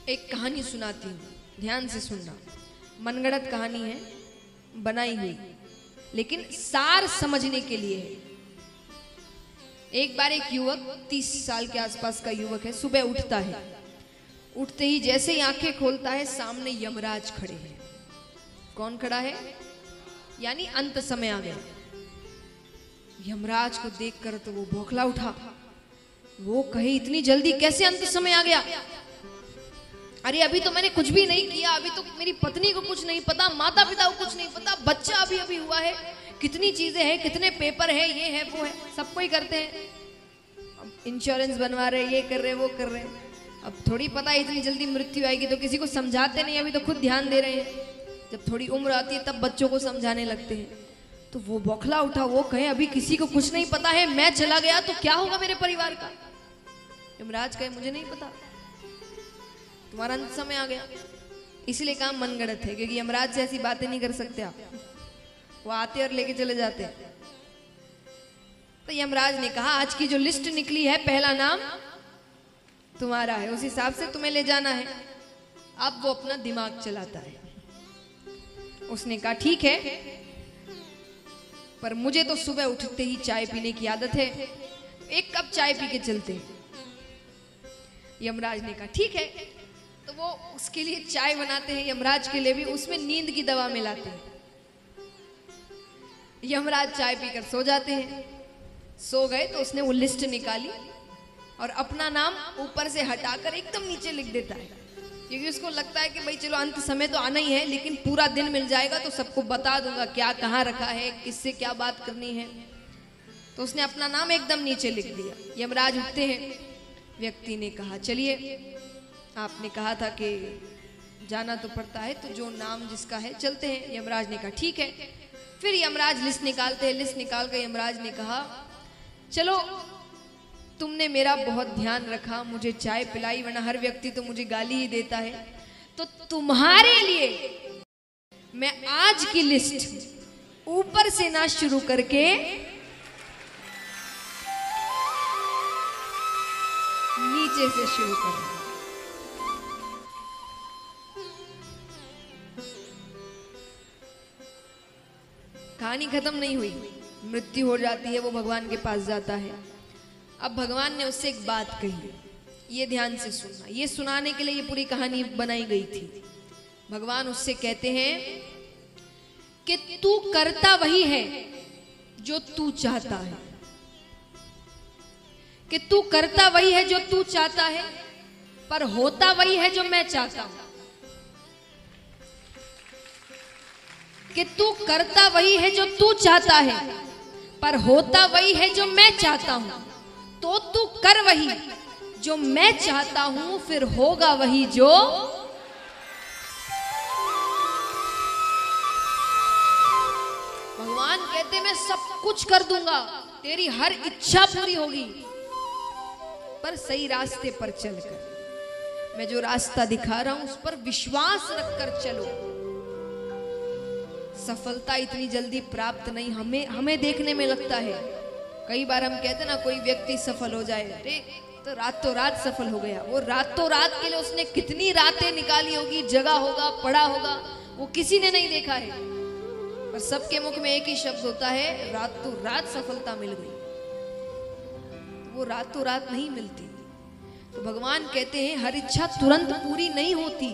एक कहानी सुनाती हूँ, ध्यान से सुनना। मनगढ़ंत कहानी है, बनाई हुई, लेकिन सार समझने के लिए है। एक बार एक युवक, 30 साल के आसपास का युवक है, सुबह उठता है। उठते ही जैसे ही आंखें खोलता है, सामने यमराज खड़े हैं। कौन खड़ा है? यानी अंत समय आ गया। यमराज को देखकर तो वो बौखला उठा। वो कहे, इतनी जल्दी कैसे अंत समय आ गया? अरे अभी तो मैंने कुछ भी नहीं किया, अभी तो मेरी पत्नी को कुछ नहीं पता, माता पिता को कुछ नहीं पता, बच्चा अभी अभी हुआ है, कितनी चीजें हैं, कितने पेपर है, ये है वो है, सब कोई करते हैं। अब इंश्योरेंस बनवा रहे, ये कर रहे, वो कर रहे। अब थोड़ी पता है इतनी जल्दी मृत्यु आएगी, तो किसी को समझाते नहीं, अभी तो खुद ध्यान दे रहे हैं। जब थोड़ी उम्र आती है तब बच्चों को समझाने लगते हैं। तो वो बौखला उठा। वो कहे, अभी किसी को कुछ नहीं पता है, मैं चला गया तो क्या होगा मेरे परिवार का? यमराज कहे, मुझे नहीं पता, तुम्हारा अंत समय आ गया। इसलिए काम मनगढ़ंत है, क्योंकि यमराज से ऐसी बातें नहीं कर सकते आप। वो आते और लेके चले जाते। तो यमराज ने कहा, आज की जो लिस्ट निकली है, पहला नाम तुम्हारा है, उस हिसाब से तुम्हें ले जाना है। अब वो अपना दिमाग चलाता है। उसने कहा, ठीक है, पर मुझे तो सुबह उठते ही चाय पीने की आदत है, एक कप चाय पी के चलते हैं। यमराज ने कहा, ठीक है। तो वो उसके लिए चाय बनाते हैं, यमराज के लिए भी। उसमें नींद की दवा मिलाते हैं। यमराज चाय पीकर सो जाते हैं। सो गए तो उसने वो लिस्ट निकाली और अपना नाम ऊपर से हटाकर एकदम नीचे लिख देता है, क्योंकि उसको लगता है कि भाई चलो अंत समय तो आना ही है, लेकिन पूरा दिन मिल जाएगा तो सबको बता दूंगा क्या कहाँ रखा है, किससे क्या बात करनी है। तो उसने अपना नाम एकदम नीचे लिख दिया। यमराज उठते हैं। व्यक्ति ने कहा, चलिए, आपने कहा था कि जाना तो पड़ता है, तो जो नाम जिसका है चलते हैं। यमराज ने कहा, ठीक है। फिर यमराज लिस्ट निकालते हैं। लिस्ट निकाल कर यमराज ने कहा, चलो, तुमने मेरा बहुत ध्यान रखा, मुझे चाय पिलाई, वरना हर व्यक्ति तो मुझे गाली ही देता है। तो तुम्हारे लिए मैं आज की लिस्ट ऊपर से ना शुरू करके नीचे से शुरू करूं। कहानी खत्म नहीं हुई। मृत्यु हो जाती है, वो भगवान के पास जाता है। अब भगवान ने उससे एक बात कही, ये ध्यान से सुनना। ये सुनाने के लिए ये पूरी कहानी बनाई गई थी। भगवान उससे कहते हैं कि तू करता वही है जो तू चाहता है, कि तू करता वही है जो तू चाहता है, पर होता वही है जो मैं चाहता हूं। कि तू करता वही है जो तू चाहता है, पर होता वही है जो मैं चाहता हूं। तो तू कर वही जो मैं चाहता हूं, फिर होगा वही जो। भगवान कहते, मैं सब कुछ कर दूंगा, तेरी हर इच्छा पूरी होगी, पर सही रास्ते पर चलकर। मैं जो रास्ता दिखा रहा हूं उस पर विश्वास रखकर चलो। सफलता इतनी जल्दी प्राप्त नहीं, हमें देखने में लगता है। कई बार हम कहते ना, कोई व्यक्ति सफल हो जाए, अरे तो रातों रात सफल हो गया। वो रातों रात के लिए उसने कितनी रातें निकाली होगी, जगा होगा, पढ़ा होगा, वो किसी ने नहीं देखा है। पर सबके मुख में एक ही शब्द होता है, रातों रात सफलता मिल गई। वो रातों रात नहीं मिलती। तो भगवान कहते हैं, हर इच्छा तुरंत पूरी नहीं होती,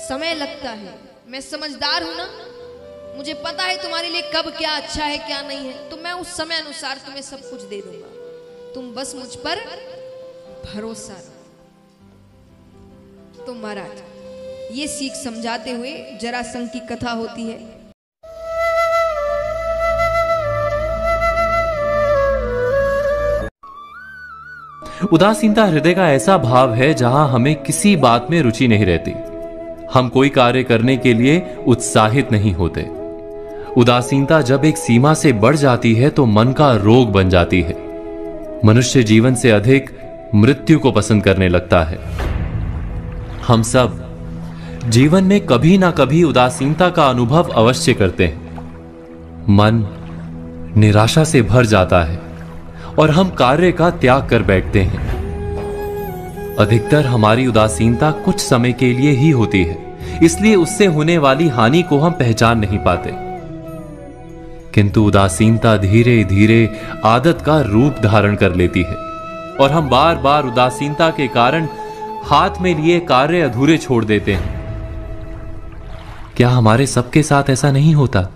समय लगता है। मैं समझदार हूं ना, मुझे पता है तुम्हारे लिए कब क्या अच्छा है क्या नहीं है, तो मैं उस समय अनुसार तुम्हें सब कुछ दे दूंगा। तुम बस मुझ पर भरोसा रखो। तो महाराज, ये सीख समझाते हुए जरासंध की कथा होती है। उदासीनता हृदय का ऐसा भाव है जहां हमें किसी बात में रुचि नहीं रहती। हम कोई कार्य करने के लिए उत्साहित नहीं होते। उदासीनता जब एक सीमा से बढ़ जाती है तो मन का रोग बन जाती है। मनुष्य जीवन से अधिक मृत्यु को पसंद करने लगता है। हम सब जीवन में कभी ना कभी उदासीनता का अनुभव अवश्य करते हैं। मन निराशा से भर जाता है और हम कार्य का त्याग कर बैठते हैं। अधिकतर हमारी उदासीनता कुछ समय के लिए ही होती है, इसलिए उससे होने वाली हानि को हम पहचान नहीं पाते। किंतु उदासीनता धीरे धीरे आदत का रूप धारण कर लेती है और हम बार बार उदासीनता के कारण हाथ में लिए कार्य अधूरे छोड़ देते हैं। क्या हमारे सबके साथ ऐसा नहीं होता?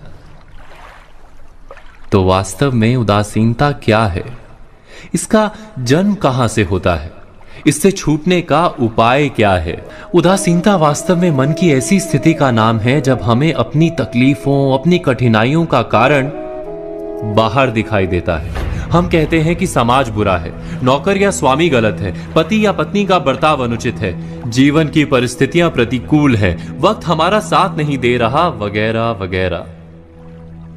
तो वास्तव में उदासीनता क्या है? इसका जन्म कहां से होता है? इससे छूटने का उपाय क्या है? उदासीनता वास्तव में मन की ऐसी स्थिति का नाम है जब हमें अपनी तकलीफों, अपनी कठिनाइयों का कारण बाहर दिखाई देता है। हम कहते हैं कि समाज बुरा है, नौकर या स्वामी गलत है, पति या पत्नी का बर्ताव अनुचित है, जीवन की परिस्थितियां प्रतिकूल है, वक्त हमारा साथ नहीं दे रहा, वगैरह वगैरह।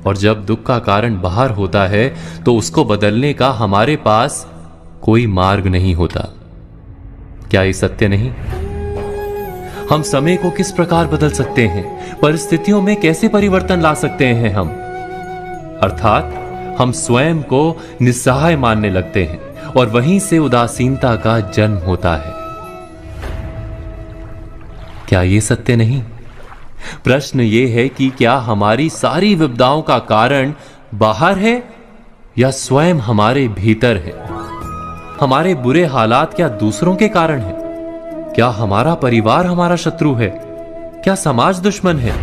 और जब दुख का कारण बाहर होता है तो उसको बदलने का हमारे पास कोई मार्ग नहीं होता। क्या ये सत्य नहीं? हम समय को किस प्रकार बदल सकते हैं? परिस्थितियों में कैसे परिवर्तन ला सकते हैं हम? अर्थात हम स्वयं को निस्सहाय मानने लगते हैं और वहीं से उदासीनता का जन्म होता है। क्या ये सत्य नहीं? प्रश्न ये है कि क्या हमारी सारी विपदाओं का कारण बाहर है या स्वयं हमारे भीतर है? हमारे बुरे हालात क्या दूसरों के कारण है? क्या हमारा परिवार हमारा शत्रु है? क्या समाज दुश्मन है?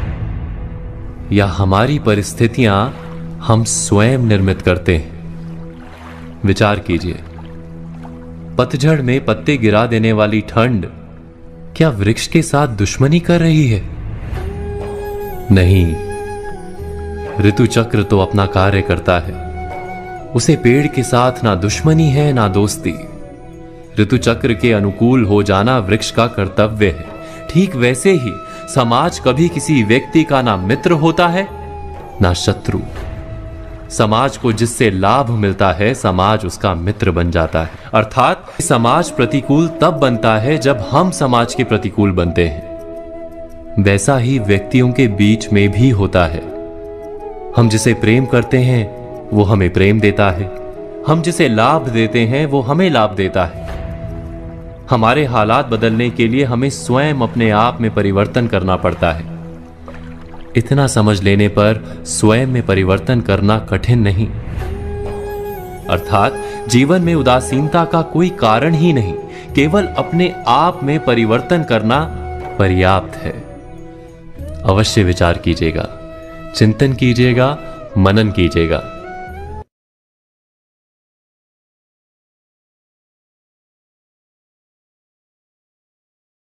या हमारी परिस्थितियां हम स्वयं निर्मित करते हैं? विचार कीजिए, पतझड़ में पत्ते गिरा देने वाली ठंड क्या वृक्ष के साथ दुश्मनी कर रही है? नहीं, ऋतु चक्र तो अपना कार्य करता है। उसे पेड़ के साथ ना दुश्मनी है ना दोस्ती। ऋतु चक्र के अनुकूल हो जाना वृक्ष का कर्तव्य है। ठीक वैसे ही समाज कभी किसी व्यक्ति का ना मित्र होता है ना शत्रु। समाज को जिससे लाभ मिलता है, समाज उसका मित्र बन जाता है। अर्थात समाज प्रतिकूल तब बनता है जब हम समाज के प्रतिकूल बनते हैं। वैसा ही व्यक्तियों के बीच में भी होता है। हम जिसे प्रेम करते हैं वो हमें प्रेम देता है, हम जिसे लाभ देते हैं वो हमें लाभ देता है। हमारे हालात बदलने के लिए हमें स्वयं अपने आप में परिवर्तन करना पड़ता है। इतना समझ लेने पर स्वयं में परिवर्तन करना कठिन नहीं। अर्थात जीवन में उदासीनता का कोई कारण ही नहीं, केवल अपने आप में परिवर्तन करना पर्याप्त है। अवश्य विचार कीजिएगा, चिंतन कीजिएगा, मनन कीजिएगा।